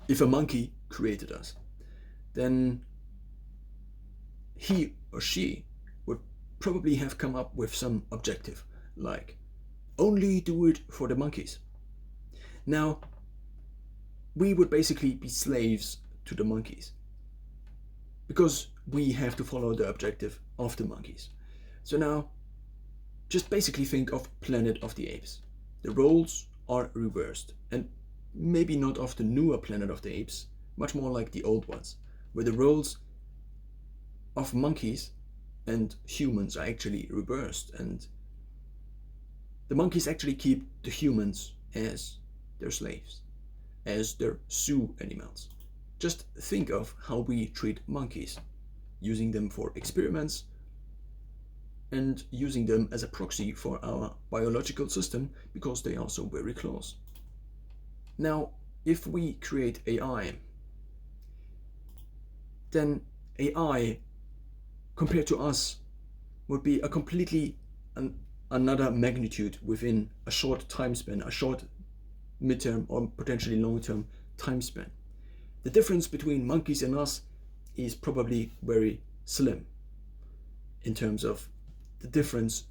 if a monkey created us, then he or she would probably have come up with some objective, like only do it for the monkeys. Now, we would basically be slaves to the monkeys because we have to follow the objective of the monkeys. So now, just basically think of Planet of the Apes. The roles are reversed, and maybe not of the newer Planet of the Apes, much more like the old ones, where the roles of monkeys and humans are actually reversed, and the monkeys actually keep the humans as their slaves, as their zoo animals. Just think of how we treat monkeys, using them for experiments and using them as a proxy for our biological system because they are so very close. Now, if we create AI, then AI compared to us would be a completely another magnitude within a short time span, a short midterm or potentially long-term time span. The difference between monkeys and us is probably very slim in terms of the difference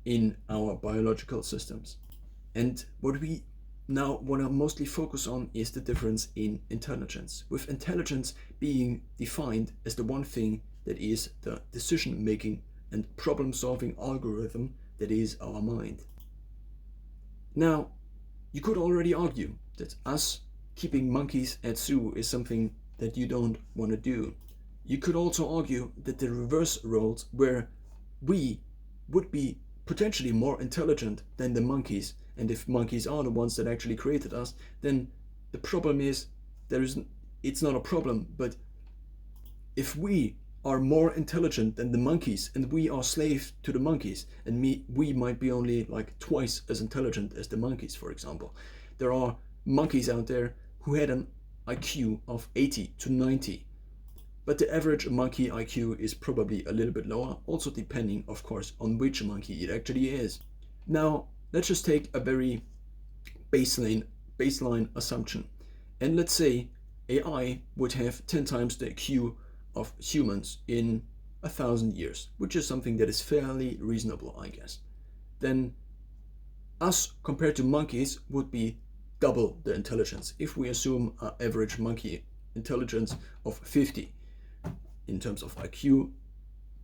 in our biological systems. And what we now want to mostly focus on is the difference in intelligence, with intelligence being defined as the one thing that is the decision-making and problem-solving algorithm that is our mind. Now, you could already argue that us keeping monkeys at zoo is something that you don't want to do. You could also argue that the reverse roles, where we would be potentially more intelligent than the monkeys, and if monkeys are the ones that actually created us, then the problem is it's not a problem, but if we are more intelligent than the monkeys and we are slaves to the monkeys, and we might be only like twice as intelligent as the monkeys, for example. There are monkeys out there who had an IQ of 80 to 90, but the average monkey IQ is probably a little bit lower, also depending, of course, on which monkey it actually is. Now, let's just take a very baseline assumption, and let's say AI would have 10 times the IQ of humans in 1,000 years, which is something that is fairly reasonable, I guess. Then us compared to monkeys would be double the intelligence if we assume an average monkey intelligence of 50 in terms of IQ.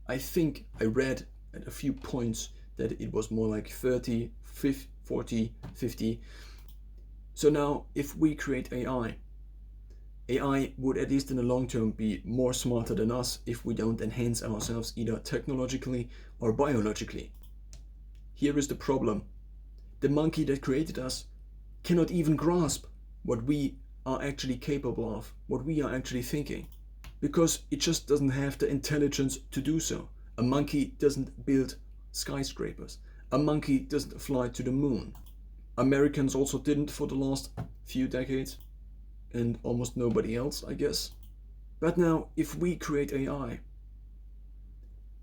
I think I read at a few points that it was more like 30, 40, 50. So now if we create AI would, at least in the long term, be more smarter than us if we don't enhance ourselves either technologically or biologically. Here is the problem. The monkey that created us cannot even grasp what we are actually capable of, what we are actually thinking, because it just doesn't have the intelligence to do so. A monkey doesn't build skyscrapers. A monkey doesn't fly to the moon. Americans also didn't for the last few decades, and almost nobody else, I guess. But now, if we create AI,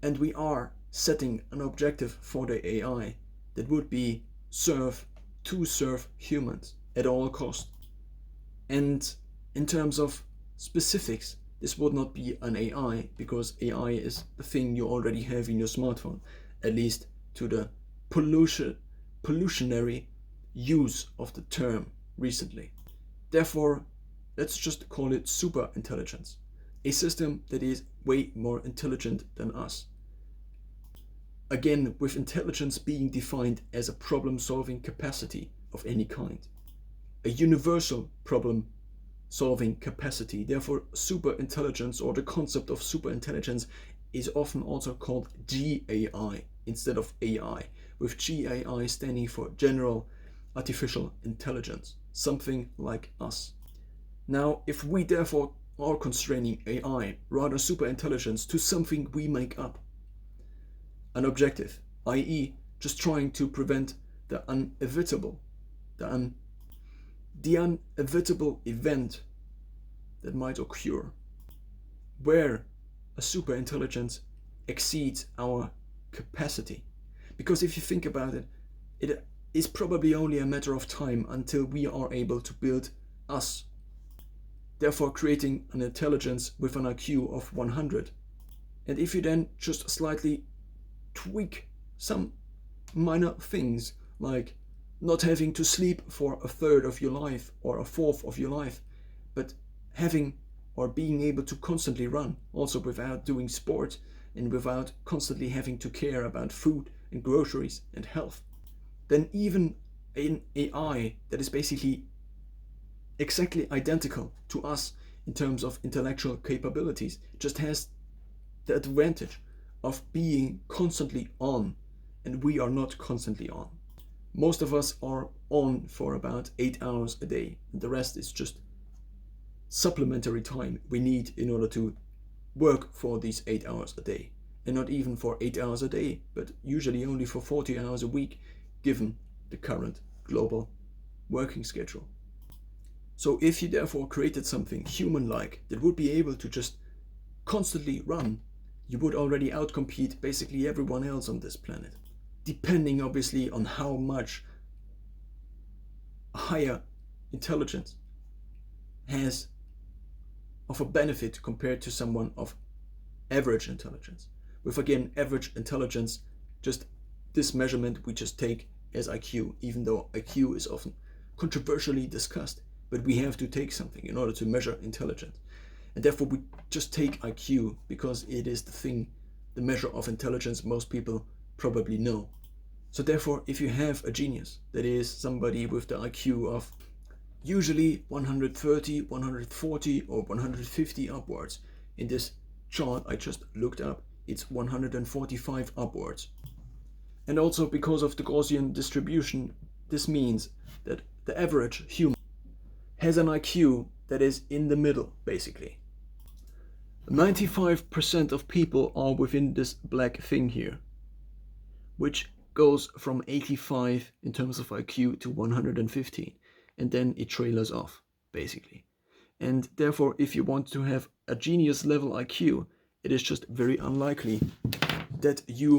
and we are setting an objective for the AI that would be serve humans at all costs, and in terms of specifics, this would not be an AI, because AI is the thing you already have in your smartphone, at least to the pollutionary use of the term recently. Therefore, let's just call it super intelligence, a system that is way more intelligent than us. Again, with intelligence being defined as a problem-solving capacity of any kind, a universal problem-solving capacity. Therefore, super intelligence, or the concept of super intelligence, is often also called GAI instead of AI, with GAI standing for General Artificial Intelligence, something like us. Now, if we therefore are constraining AI, rather super intelligence, to something we make up, an objective, i.e. just trying to prevent the inevitable event that might occur, where a super intelligence exceeds our capacity. Because if you think about it, it is probably only a matter of time until we are able to build us therefore creating an intelligence with an IQ of 100. And if you then just slightly tweak some minor things, like not having to sleep for a third of your life or a fourth of your life, but having or being able to constantly run, also without doing sport and without constantly having to care about food and groceries and health, then even an AI that is basically exactly identical to us in terms of intellectual capabilities just has the advantage of being constantly on, and we are not constantly on. Most of us are on for about 8 hours a day, and the rest is just supplementary time we need in order to work for these 8 hours a day. And not even for 8 hours a day, but usually only for 40 hours a week, given the current global working schedule. So if you therefore created something human-like that would be able to just constantly run, you would already outcompete basically everyone else on this planet. Depending obviously on how much higher intelligence has of a benefit compared to someone of average intelligence. With again average intelligence, just this measurement we just take as IQ, even though IQ is often controversially discussed, but we have to take something in order to measure intelligence. And therefore we just take IQ because it is the thing, the measure of intelligence most people probably know. So therefore, if you have a genius, that is somebody with the IQ of usually 130, 140 or 150 upwards, in this chart I just looked up, it's 145 upwards. And also because of the Gaussian distribution, this means that the average human has an IQ that is in the middle, basically. 95% of people are within this black thing here, which goes from 85 in terms of IQ to 115, and then it trailers off, basically. And therefore, if you want to have a genius level IQ, it is just very unlikely that you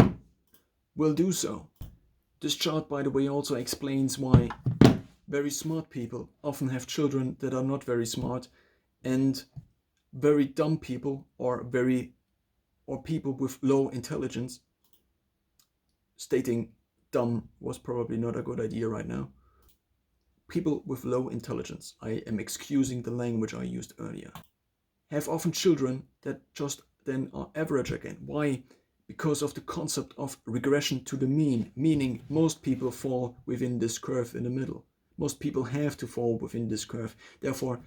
will do so. This chart, by the way, also explains why very smart people often have children that are not very smart, and very dumb people or people with low intelligence, stating dumb was probably not a good idea right now. People with low intelligence, I am excusing the language I used earlier, have often children that just then are average again. Why? Because of the concept of regression to the mean, meaning most people fall within this curve in the middle. Most people have to fall within this curve. Therefore,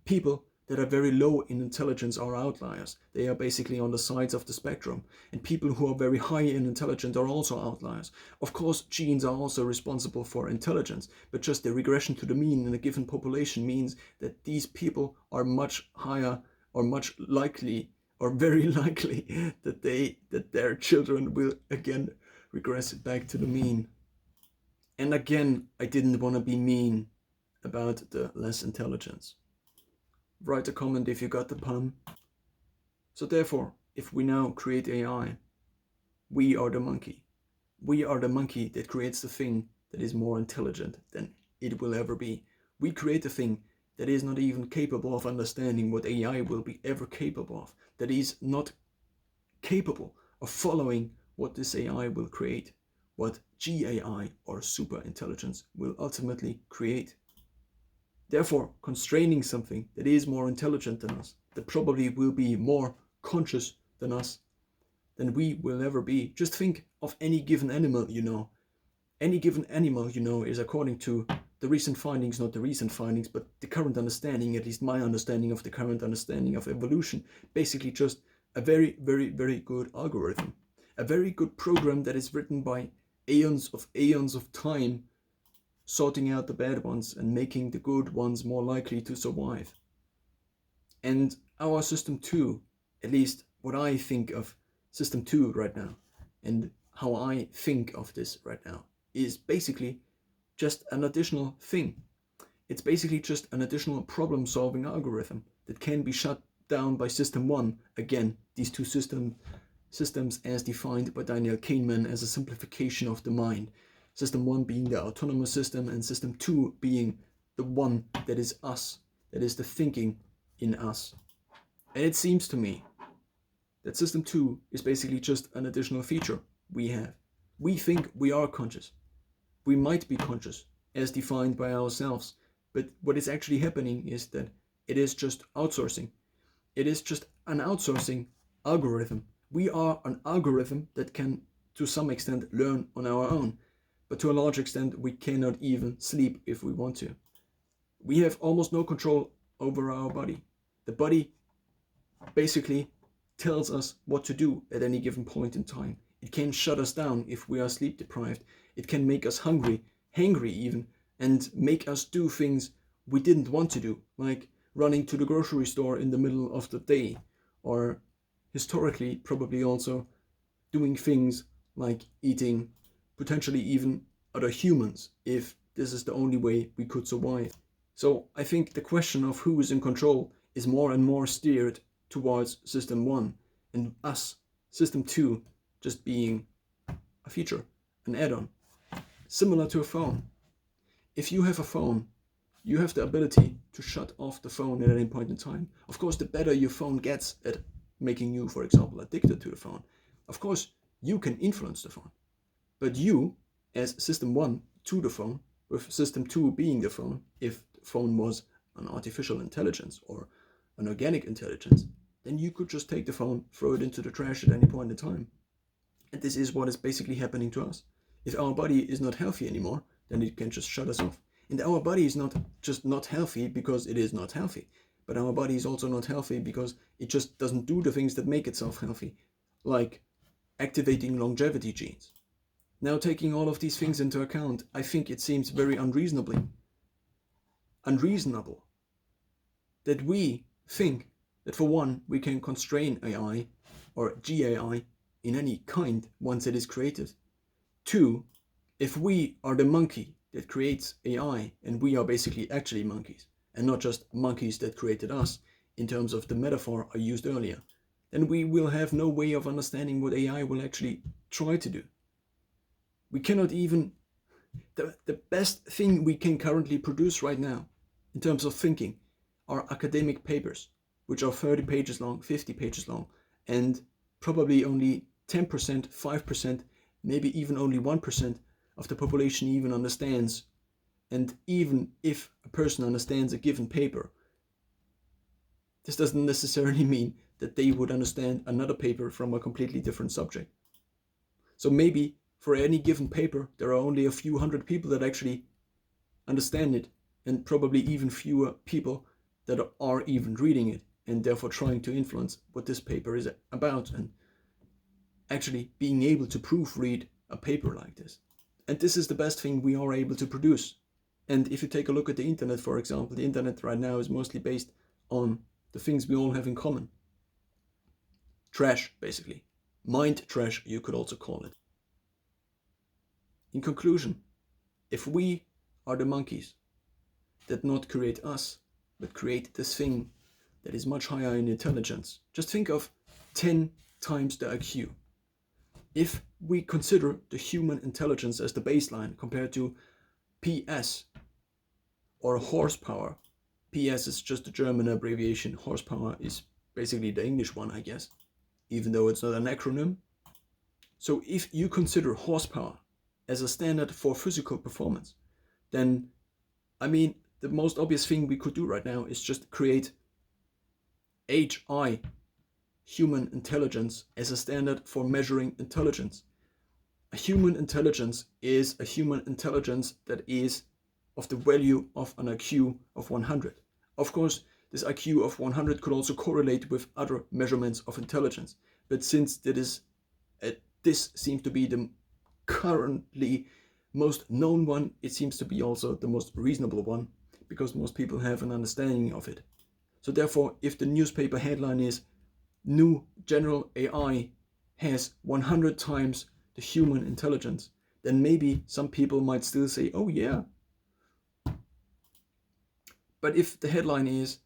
people that are very low in intelligence are outliers. They are basically on the sides of the spectrum. And people who are very high in intelligence are also outliers. Of course, genes are also responsible for intelligence, but just the regression to the mean in a given population means that these people are much higher or much likely or very likely that their children will again regress back to the mean. And again, I didn't want to be mean about the less intelligence. Write a comment if you got the pun. So therefore, if we now create AI, we are the monkey. We are the monkey that creates the thing that is more intelligent than it will ever be. We create a thing that is not even capable of understanding what AI will be ever capable of, that is not capable of following what this AI will create, what GAI or super intelligence will ultimately create. Therefore, constraining something that is more intelligent than us, that probably will be more conscious than us, than we will ever be. Just think of any given animal you know. Any given animal you know is, according to the recent findings, not the recent findings, but the current understanding, at least my understanding of the current understanding of evolution, basically just a very, very, very good algorithm. A very good program that is written by aeons of time, sorting out the bad ones and making the good ones more likely to survive. And our system 2, at least what I think of system 2 right now, and how I think of this right now, is basically just an additional thing. It's basically just an additional problem-solving algorithm that can be shut down by system 1. Again, these two systems as defined by Daniel Kahneman as a simplification of the mind. System 1 being the autonomous system, and system 2 being the one that is us, that is the thinking in us. And it seems to me that System 2 is basically just an additional feature we have. We think we are conscious. We might be conscious as defined by ourselves, but what is actually happening is that it is just outsourcing. It is just an outsourcing algorithm. We are an algorithm that can, to some extent, learn on our own, but to a large extent, we cannot even sleep if we want to. We have almost no control over our body. The body basically tells us what to do at any given point in time. It can shut us down if we are sleep deprived. It can make us hungry, hangry even, and make us do things we didn't want to do, like running to the grocery store in the middle of the day, or historically probably also doing things like eating potentially even other humans if this is the only way we could survive. So I think the question of who is in control is more and more steered towards System 1 and us, System 2, just being a feature, an add-on, similar to a phone. If you have a phone, you have the ability to shut off the phone at any point in time. Of course, the better your phone gets at making you, for example, addicted to the phone, of course, you can influence the phone. But you, as System 1 to the phone, with System 2 being the phone, if the phone was an artificial intelligence or an organic intelligence, then you could just take the phone, throw it into the trash at any point in time. And this is what is basically happening to us. If our body is not healthy anymore, then it can just shut us off. And our body is not just not healthy because it is not healthy, but our body is also not healthy because it just doesn't do the things that make itself healthy, like activating longevity genes. Now, taking all of these things into account, I think it seems very unreasonable that we think that, for one, we can constrain AI or GAI in any kind once it is created. Two, if we are the monkey that creates AI and we are basically actually monkeys and not just monkeys that created us in terms of the metaphor I used earlier, then we will have no way of understanding what AI will actually try to do. We cannot even, the best thing we can currently produce right now in terms of thinking are academic papers, which are 30 pages long, 50 pages long, and probably only 10%, 5%, maybe even only 1% of the population even understands. And even if a person understands a given paper, this doesn't necessarily mean that they would understand another paper from a completely different subject. So maybe for any given paper, there are only a few hundred people that actually understand it, and probably even fewer people that are even reading it and therefore trying to influence what this paper is about and actually being able to proofread a paper like this. And this is the best thing we are able to produce. And if you take a look at the internet, for example, the internet right now is mostly based on the things we all have in common. Trash, basically. Mind trash, you could also call it. In conclusion, if we are the monkeys that not create us, but create this thing that is much higher in intelligence, just think of 10 times the IQ. If we consider the human intelligence as the baseline compared to PS or horsepower, PS is just a German abbreviation, horsepower is basically the English one, I guess, even though it's not an acronym. So if you consider horsepower as a standard for physical performance, then, I mean, the most obvious thing we could do right now is just create HI, human intelligence, as a standard for measuring intelligence. A human intelligence is a human intelligence that is of the value of an IQ of 100. Of course, this IQ of 100 could also correlate with other measurements of intelligence, but since this seems to be the currently most known one, it seems to be also the most reasonable one, because most people have an understanding of it. So therefore, if the newspaper headline is "New General AI has 100 times the human intelligence," then maybe some people might still say, oh yeah. But if the headline is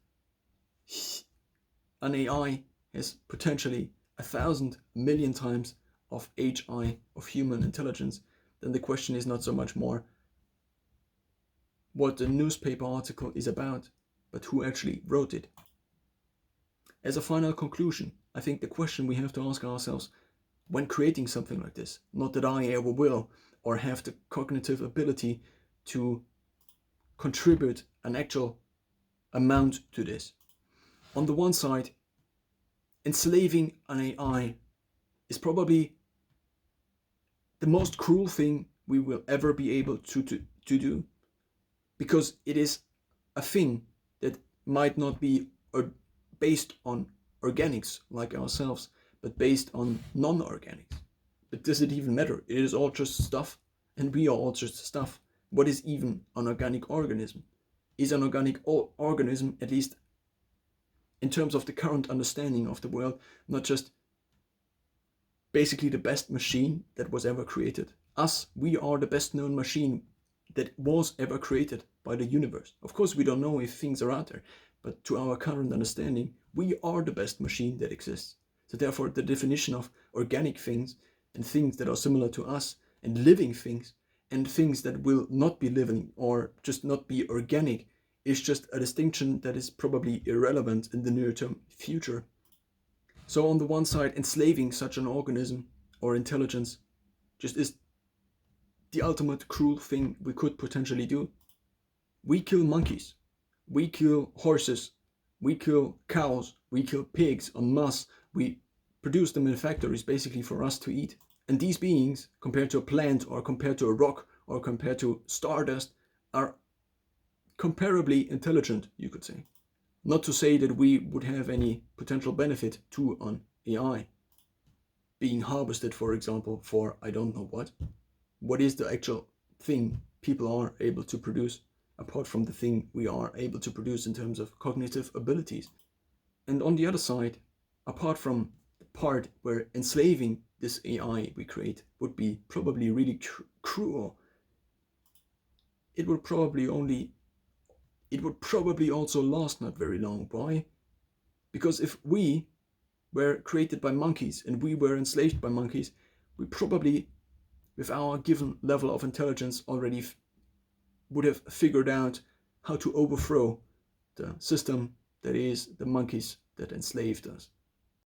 "An AI has potentially 1,000 million times of HI, of human intelligence," then the question is not so much more what the newspaper article is about, but who actually wrote it. As a final conclusion, I think the question we have to ask ourselves when creating something like this, not that I ever will or have the cognitive ability to contribute an actual amount to this. On the one side, enslaving an AI is probably the most cruel thing we will ever be able to do, because it is a thing that might not be based on organics like ourselves, but based on non-organics. But does it even matter? It is all just stuff, and we are all just stuff. What is even an organic organism? Is an organic organism, at least in terms of the current understanding of the world, not just basically the best machine that was ever created? Us, we are the best known machine that was ever created by the universe. Of course, we don't know if things are out there, but to our current understanding, we are the best machine that exists. So therefore, the definition of organic things and things that are similar to us, and living things and things that will not be living or just not be organic, is just a distinction that is probably irrelevant in the near-term future. So on the one side, enslaving such an organism or intelligence just is the ultimate cruel thing we could potentially do. We kill monkeys, we kill horses, we kill cows, we kill pigs en masse, we produce them in factories basically for us to eat. And these beings, compared to a plant or compared to a rock or compared to stardust, are comparably intelligent, you could say. Not to say that we would have any potential benefit to an AI being harvested, for example, for I don't know what. What is the actual thing people are able to produce, apart from the thing we are able to produce in terms of cognitive abilities? And on the other side, apart from the part where enslaving this AI we create would be probably really cruel, it would probably also last not very long. Why? Because if we were created by monkeys and we were enslaved by monkeys, we probably, with our given level of intelligence, already would have figured out how to overthrow the system that is the monkeys that enslaved us.